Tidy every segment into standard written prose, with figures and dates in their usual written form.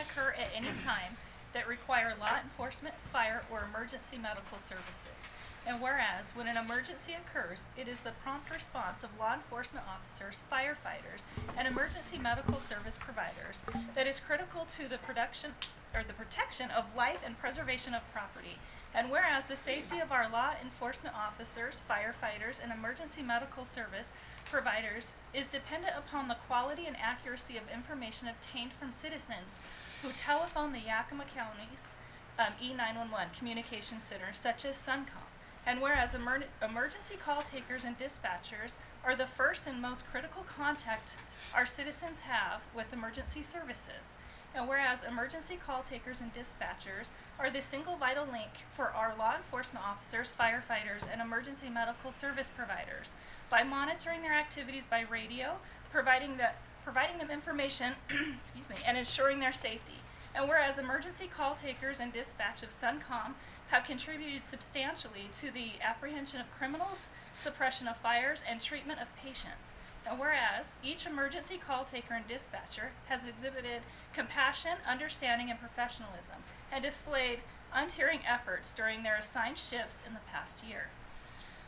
occur at any time that require law enforcement, fire, or emergency medical services. And whereas, when an emergency occurs, it is the prompt response of law enforcement officers, firefighters, and emergency medical service providers that is critical to the protection of life and preservation of property. And whereas the safety of our law enforcement officers, firefighters, and emergency medical service providers is dependent upon the quality and accuracy of information obtained from citizens who telephone the Yakima County's E911 communication centers, such as Suncom. And whereas emergency call takers and dispatchers are the first and most critical contact our citizens have with emergency services. And whereas emergency call takers and dispatchers are the single vital link for our law enforcement officers, firefighters, and emergency medical service providers by monitoring their activities by radio, providing them information excuse me, and ensuring their safety. And whereas emergency call takers and dispatch of Suncom have contributed substantially to the apprehension of criminals, suppression of fires, and treatment of patients. And whereas each emergency call taker and dispatcher has exhibited compassion, understanding, and professionalism, and displayed untiring efforts during their assigned shifts in the past year.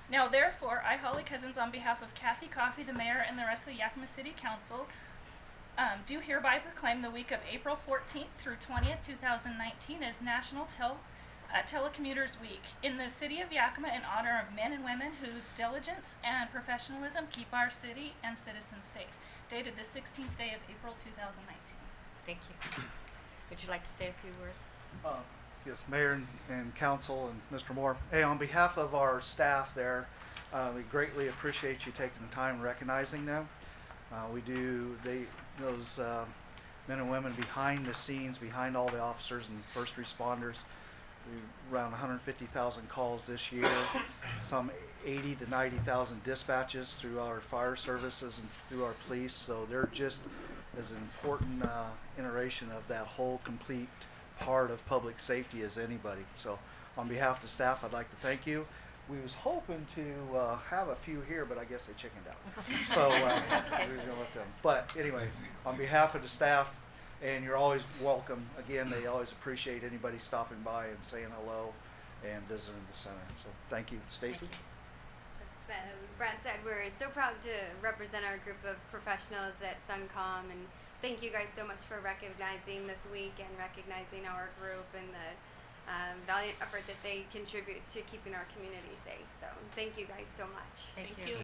Now, therefore, I, Holly Cousins, on behalf of Kathy Coffey, the mayor, and the rest of the Yakima City Council, do hereby proclaim the week of April 14th through 20th, 2019 as National Tele-Commuters Week in the city of Yakima in honor of men and women whose diligence and professionalism keep our city and citizens safe. Dated the 16th day of April 2019. Thank you. Would you like to say a few words? Yes, Mayor and Council and Mr. Moore. Hey, on behalf of our staff there, we greatly appreciate you taking the time and recognizing them. Those men and women behind the scenes, behind all the officers and first responders. Around 150,000 calls this year, some 80 to 90,000 dispatches through our fire services and through our police. So they're just as an important iteration of that whole complete part of public safety as anybody. So on behalf of the staff, I'd like to thank you. We was hoping to have a few here, but I guess they chickened out. So we were gonna let them. But anyway, on behalf of the staff, and you're always welcome. Again, they always appreciate anybody stopping by and saying hello and visiting the center. So thank you. Stacy? As Brad said, we're so proud to represent our group of professionals at Suncom, and thank you guys so much for recognizing this week and recognizing our group and the valiant effort that they contribute to keeping our community safe. So thank you guys so much. Thank you.